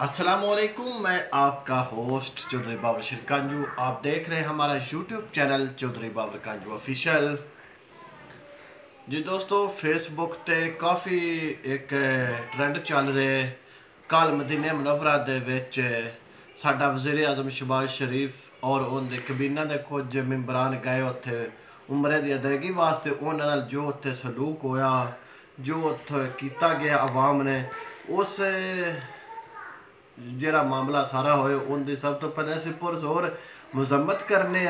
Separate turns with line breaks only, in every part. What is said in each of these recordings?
अस्सलामुअलैकुम, मैं आपका होस्ट चौधरी बाबर शिरकांजू। आप देख रहे हैं हमारा YouTube channel Chaudhary Babar कांजू official. जी दोस्तों, फेसबुक ते काफ़ी एक ट्रेंड चल रहे। कल मदीने मुनव्वरा दे विच साडा वज़ीर आज़म शहबाज शरीफ और उनके कबीना के कुछ मैंबरान गए उत्थे उमरे की अदायगी वास्ते। उन्हां नाल जो उत्थे सलूक होया, जो उत्थे कीता गया आवाम ने, उस ਜਿਹੜਾ मामला सारा होए उनकी सब तो पहले असीं पुरजोर मजम्मत करने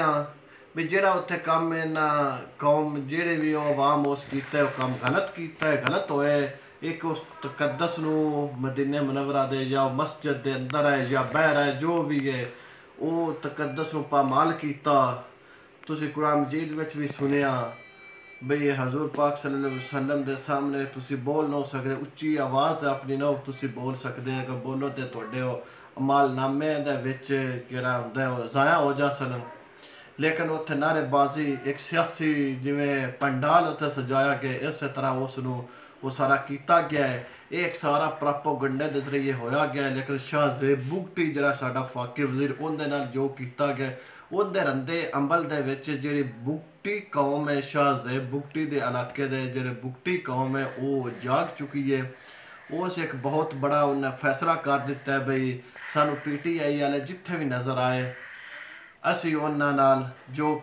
भी ਜਿਹੜਾ उत्थे काम इन्ना कौम ਜਿਹੜੇ भी आवाम उस कीता वो काम गलत कीता है, गलत होए। एक उस तकद्दस नूं मदीने मुनव्वरा दे या मस्जिद दे अंदर है या बाहर है, जो भी है वो तकद्दस नूं पामाल कीता। तुसीं कुरान मजीद विच भी सुनिया बई हजूर पाक सल्लल्लाहु अलैहि वसल्लम के सामने तुसी बोल ना सकते, उच्ची आवाज़ अपनी ना तुसी बोल सकते। अगर बोलो तो तुहाडे अमालनामे दे विच जेहड़ा हुंदा है ज़ाया हो जासन। लेकिन उत्थे नारेबाजी एक सियासी जिवें पंडाल उत्थे सजाया गया, इस तरह उसनूं वो सारा किया गया है। एक सारा प्रोपेगेंडे के जरिए होया गया। लेकिन शाह ज़ेब बुगटी जिहड़ा साडा फाके वज़ीर उहदे नाल जो किया गया, उहदे रंदे अंबल दे विच जिहड़ी बुगटी कौम है, शाह ज़ेब बुगटी दे इलाके दे जिहड़े बुगटी कौम है वो जाग चुकी है। उस एक बहुत बड़ा उन्हें फैसला कर दिता है बई सानू PTI वाले जिथे भी नज़र आए असी उन्हां नाल जो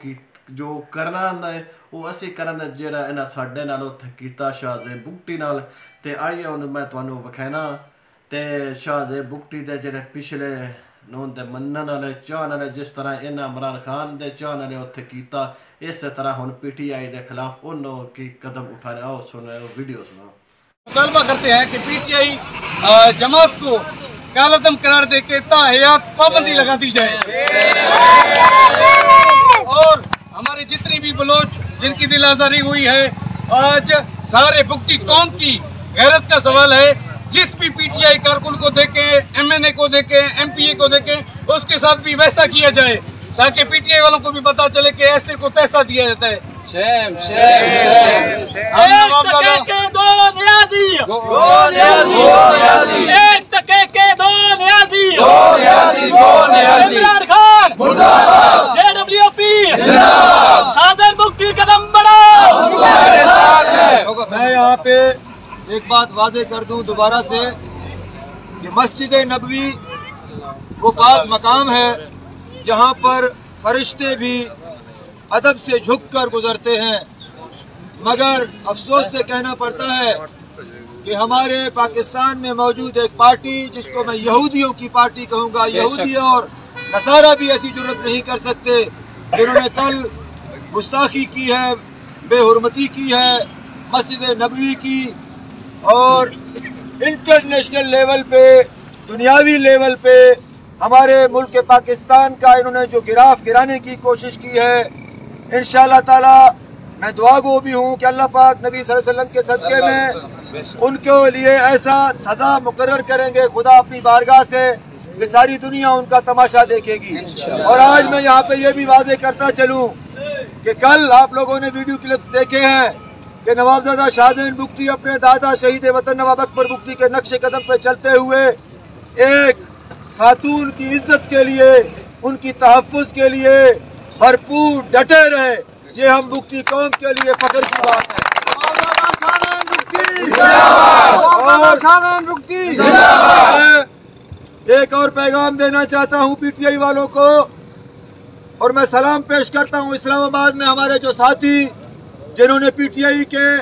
करना है वो असी करन। जिहड़ा इन्हां साडे नाल उत्थे कीता शाह ज़ेब बुगटी नाल, ते आइए हुण मैं तुहानू विखाना ते शाह ज़ेब बुगटी दे जिहड़े पिछले उनके मनन वाले चाहन वाले जिस तरह इन्हां इमरान खान दे चाहन वाले उत्थे कीता, इस तरह हुण PTI के खिलाफ उन्होंने की कदम उठाने। आओ सुनो वीडियो सुनो।
मुतालबा करते हैं कि PTI जमात को कालअदम करार दे के ताहयात पाबंदी लगा दी जाए और हमारे जितनी भी बलोच जिनकी दिल आजारी हुई है, आज सारे बुगटी कौम की गैरत का सवाल है। जिस भी PTI कारकुन को देखें, MNA को देखें, MPA को देखें, उसके साथ भी वैसा किया जाए ताकि PTI वालों को भी पता चले कि ऐसे को तैसा दिया जाता है। शेम शेम एक के दो न्याजी, एक टके के दो न्याजी, इमरान खान मुर्दाबाद, JWP शाह ज़ेब बुगटी कदम बढ़ाओ।
मैं यहाँ पे एक बात वाज़ेह कर दूं दोबारा से कि मस्जिद नबवी वो पाक मकाम है जहाँ पर फरिश्ते भी अदब से झुक कर गुजरते हैं। मगर अफसोस से कहना पड़ता है कि हमारे पाकिस्तान में मौजूद एक पार्टी जिसको मैं यहूदियों की पार्टी कहूँगा, यहूदी और नसारा भी ऐसी जुर्रत नहीं कर सकते जिन्होंने कल गुस्ताखी की है, बेहुरमती की है मस्जिद नबवी की, और इंटरनेशनल लेवल पे, दुनियावी लेवल पे हमारे मुल्क पाकिस्तान का इन्होंने जो गिराने की कोशिश की है। इंशाअल्लाह ताला मैं दुआ गो भी हूँ कि अल्लाह पाक नबी सल्लल्लाहु अलैहि वसल्लम के सदक़े में उनके लिए ऐसा सज़ा मुकर्रर करेंगे खुदा अपनी बारगाह से कि सारी दुनिया उनका तमाशा देखेगी। और आज मैं यहाँ पे ये भी वाज़ेह करता चलूँ कि कल आप लोगों ने वीडियो क्लिप देखे हैं कि नवाबजादा शाहजहान बुगटी अपने दादा शहीद वतन नवाब अकबर बुगटी के नक्शे कदम पे चलते हुए एक खातून की इज्जत के लिए, उनकी तहफ़्फ़ुज़ के लिए भरपूर डटे रहे। ये हम बुगटी कौम के लिए फख्र की बात है। मैं एक और पैगाम देना चाहता हूँ PTI वालों को, और मैं सलाम पेश करता हूँ इस्लामाबाद में हमारे जो साथी जिन्होंने PTI के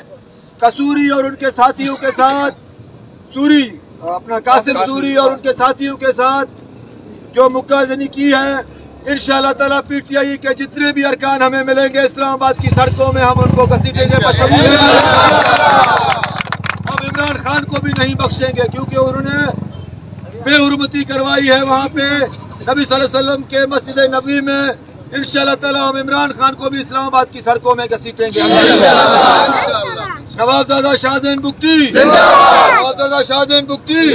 कसूरी और उनके साथियों के साथ सूरी अपना कासिम सूरी और उनके साथियों के साथ जो मुक्काज़नी की है, इंशाअल्लाह ताला PTI के जितने भी अरकान हमें मिलेंगे इस्लामाबाद की सड़कों में हम उनको घसीटेंगे। अब इमरान खान को भी नहीं बख्शेंगे क्योंकि उन्होंने बेहुरमती करवाई है वहाँ पे नबी सल्लल्लाहु अलैहि वसल्लम के मस्जिद नबवी में। इंशाअल्लाह ताला हम इमरान खान को भी इस्लामाबाद की सड़कों में घसीटेंगे। नवाबजादा शाहजहान बुगटी, नवाबजादा शाहजहान बुगटी।